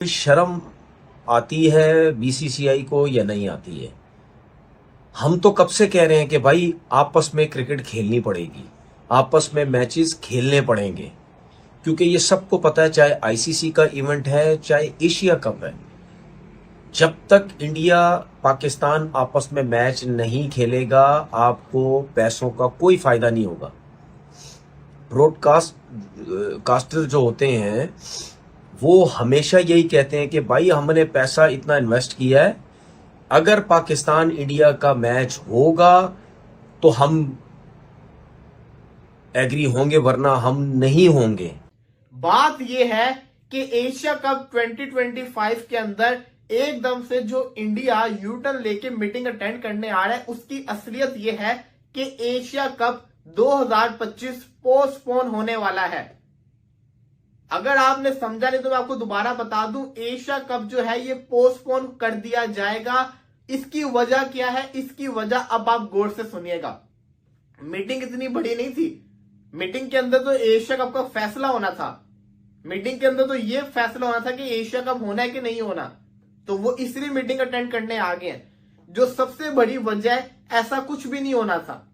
शर्म आती है बीसीसीआई को या नहीं आती है? हम तो कब से कह रहे हैं कि भाई आपस में क्रिकेट खेलनी पड़ेगी, आपस में मैचेस खेलने पड़ेंगे, क्योंकि ये सबको पता है, चाहे आईसीसी का इवेंट है चाहे एशिया कप है, जब तक इंडिया पाकिस्तान आपस में मैच नहीं खेलेगा आपको पैसों का कोई फायदा नहीं होगा। कास्टर जो होते हैं वो हमेशा यही कहते हैं कि भाई हमने पैसा इतना इन्वेस्ट किया है, अगर पाकिस्तान इंडिया का मैच होगा तो हम एग्री होंगे वरना हम नहीं होंगे। बात यह है कि एशिया कप 2025 के अंदर एकदम से जो इंडिया यूटर्न लेके मीटिंग अटेंड करने आ रहा है, उसकी असलियत यह है कि एशिया कप 2025 पोस्टपोन होने वाला है। अगर आपने समझा नहीं तो मैं आपको दोबारा बता दूं, एशिया कप जो है ये पोस्टपोन कर दिया जाएगा। इसकी वजह क्या है? इसकी वजह अब आप गौर से सुनिएगा। मीटिंग इतनी बड़ी नहीं थी, मीटिंग के अंदर तो एशिया कप का फैसला होना था। मीटिंग के अंदर तो ये फैसला होना था कि एशिया कप होना है कि नहीं होना, तो वो इसलिए मीटिंग अटेंड करने आ गए हैं। जो सबसे बड़ी वजह है, ऐसा कुछ भी नहीं होना था।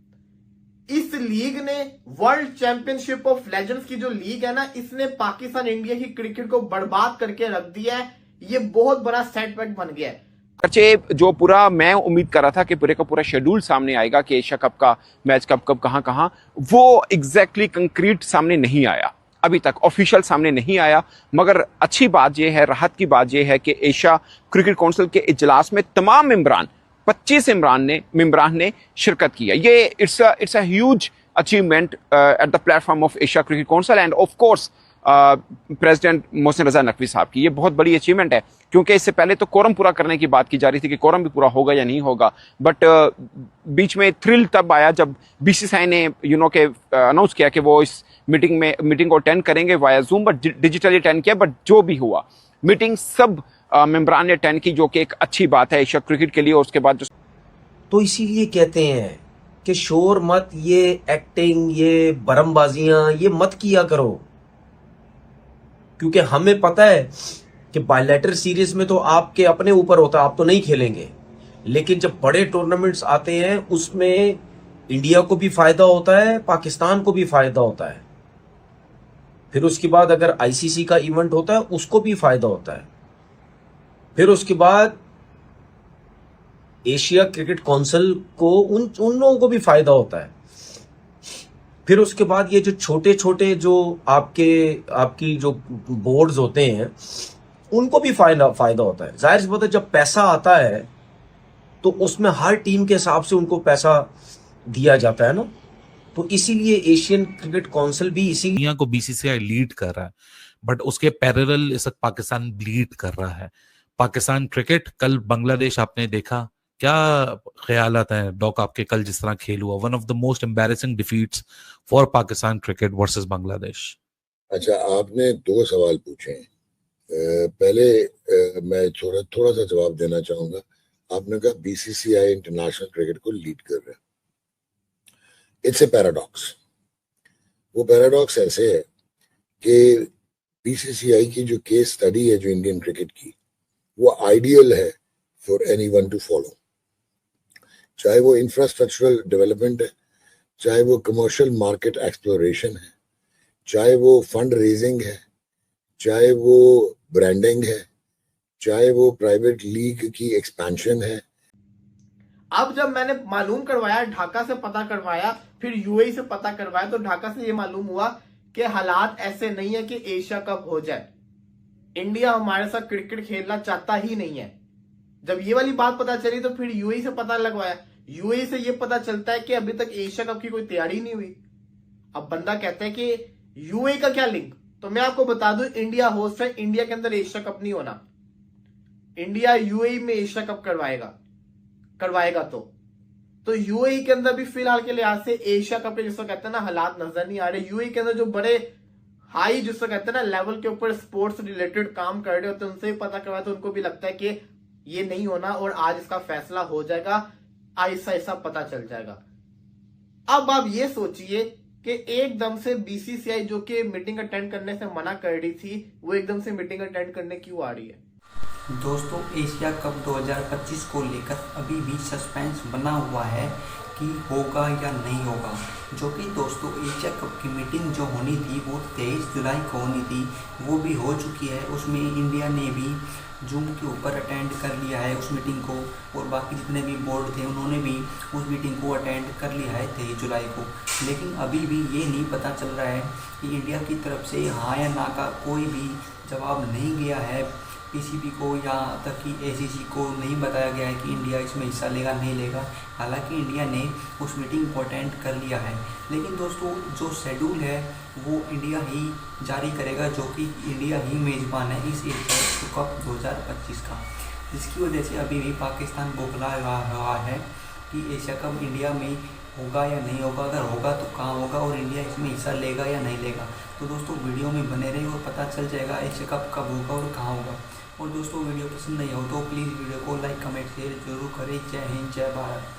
इस लीग ने, वर्ल्ड चैंपियनशिप ऑफ लेजेंड्स की जो लीग है ना, इसने पाकिस्तान इंडिया की क्रिकेट को बर्बाद करके रख दिया है। ये बहुत बड़ा सेटबैक बन गया है। जो पूरा मैं उम्मीद कर रहा था कि पूरे का पूरा शेड्यूल सामने आएगा कि एशिया कप का मैच कब कहां, वो एग्जैक्टली कंक्रीट सामने नहीं आया, अभी तक ऑफिशियल सामने नहीं आया। मगर अच्छी बात यह है, राहत की बात यह है कि एशिया क्रिकेट काउंसिल के इजलास में तमाम मेंबरान 25 मेंबरान ने शिरकत की है। ये it's a huge achievement at the platform of Asia cricket council and of course president Mohsin Raza Naqvi साहब की। ये बहुत बड़ी अचीवमेंट है, क्योंकि इससे पहले तो कोरम पूरा करने की बात की जा रही थी कि कोरम भी पूरा होगा या नहीं होगा। बट बीच में थ्रिल तब आया जब बीसीसीआई ने के अनाउंस किया कि वो इस मीटिंग को अटेंड करेंगे via zoom, but digitally attend किया। बट जो भी हुआ, मीटिंग सब मेंबरान ने अटेंड की, जो कि एक अच्छी बात है एशिया क्रिकेट के लिए। और उसके बाद तो इसीलिए कहते हैं कि शोर मत, ये एक्टिंग, ये बरमबाजियां ये मत किया करो, क्योंकि हमें पता है कि बायलैटरल सीरीज में तो आपके अपने ऊपर होता है, आप तो नहीं खेलेंगे। लेकिन जब बड़े टूर्नामेंट्स आते हैं उसमें इंडिया को भी फायदा होता है, पाकिस्तान को भी फायदा होता है। फिर उसके बाद अगर आईसीसी का इवेंट होता है उसको भी फायदा होता है। फिर उसके बाद एशिया क्रिकेट काउंसिल को उन लोगों को भी फायदा होता है। फिर उसके बाद ये जो छोटे छोटे जो आपकी जो बोर्ड्स होते हैं उनको भी फायदा होता है। जाहिर सी बात है, जब पैसा आता है तो उसमें हर टीम के हिसाब से उनको पैसा दिया जाता है ना। तो इसीलिए एशियन क्रिकेट काउंसिल भी दुनिया को बीसीसीआई लीड कर रहा है, बट उसके पैरेलल इस वक्त पाकिस्तान लीड कर रहा है। पाकिस्तान क्रिकेट, कल बांग्लादेश आपने देखा, क्या ख्यालात हैं डॉक आपके? कल जिस तरह खेल हुआ, one of the most embarrassing defeats for Pakistan cricket versus Bangladesh. अच्छा, आपने दो सवाल पूछे हैं। पहले मैं थोड़ा सा जवाब देना चाहूंगा। आपने कहा बीसीसीआई इंटरनेशनल क्रिकेट को लीड कर रहा है। It's a paradox. वो पैराडॉक्स ऐसे है कि बीसीसीआई की जो केस स्टडी है जो इंडियन क्रिकेट की, वो आइडियल है फॉर एनीवन टू फॉलो। चाहे वो इंफ्रास्ट्रक्चरल डेवलपमेंट है, चाहे वो कमर्शियल मार्केट एक्सप्लोरेशन है, चाहे वो फंड रेजिंग है, चाहे वो ब्रांडिंग है, चाहे वो प्राइवेट लीग की एक्सपेंशन है। अब जब मैंने मालूम करवाया, ढाका से पता करवाया, फिर यूएई से पता करवाया, तो ढाका से ये मालूम हुआ कि हालात ऐसे नहीं है कि एशिया कप हो जाए। इंडिया हमारे साथ क्रिकेट खेलना चाहता ही नहीं है। जब ये वाली बात पता चली तो फिर यूएई से पता लगवाया। यूएई से ये पता चलता है कि अभी तक एशिया कप की कोई तैयारी नहीं हुई। अब बंदा कहता है कि यूएई का क्या लिंक? तो मैं आपको बता दूं, इंडिया होस्ट है, इंडिया के अंदर एशिया कप नहीं होना। इंडिया यूएई में एशिया कप करवाएगा तो यूएई के अंदर भी फिलहाल के लिहाज से एशिया कप के जिसको कहते हैं ना हालात नजर नहीं आ रहे। यूएई के अंदर जो बड़े हाई जिसको कहते हैं ना लेवल के ऊपर स्पोर्ट्स रिलेटेड काम कर रहे होते हैं, उनसे भी पता करवाया तो उनको भी लगता है कि ये नहीं होना और आज इसका फैसला हो जाएगा, ऐसा पता चल जाएगा। अब आप ये सोचिए कि एकदम से बीसीसीआई जो कि मीटिंग अटेंड करने से मना कर रही थी, वो एकदम से मीटिंग अटेंड करने क्यों आ रही है? दोस्तों, एशिया कप 2025 को लेकर अभी भी सस्पेंस बना हुआ है कि होगा या नहीं होगा। जो कि दोस्तों एशिया कप की मीटिंग जो होनी थी वो 23 जुलाई को होनी थी, वो भी हो चुकी है। उसमें इंडिया ने भी जूम के ऊपर अटेंड कर लिया है उस मीटिंग को, और बाकी जितने भी बोर्ड थे उन्होंने भी उस मीटिंग को अटेंड कर लिया है 23 जुलाई को। लेकिन अभी भी ये नहीं पता चल रहा है कि इंडिया की तरफ से हाँ या ना का कोई भी जवाब नहीं गया है पीसीबी को, यहाँ तक कि एसीसी को नहीं बताया गया है कि इंडिया इसमें हिस्सा लेगा नहीं लेगा। हालांकि इंडिया ने उस मीटिंग को अटेंड कर लिया है, लेकिन दोस्तों जो शेड्यूल है वो इंडिया ही जारी करेगा, जो कि इंडिया ही मेज़बान है इस एशिया कप 2025 का। जिसकी वजह से अभी भी पाकिस्तान बौखला रहा है कि एशिया कप इंडिया में होगा या नहीं होगा, अगर होगा तो कहाँ होगा और इंडिया इसमें हिस्सा लेगा या नहीं लेगा। तो दोस्तों वीडियो में बने रहिए और पता चल जाएगा एशिया कप कब होगा और कहाँ होगा। और दोस्तों वीडियो पसंद नहीं हो तो प्लीज़ वीडियो को लाइक कमेंट शेयर जरूर करें। जय हिंद, जय भारत।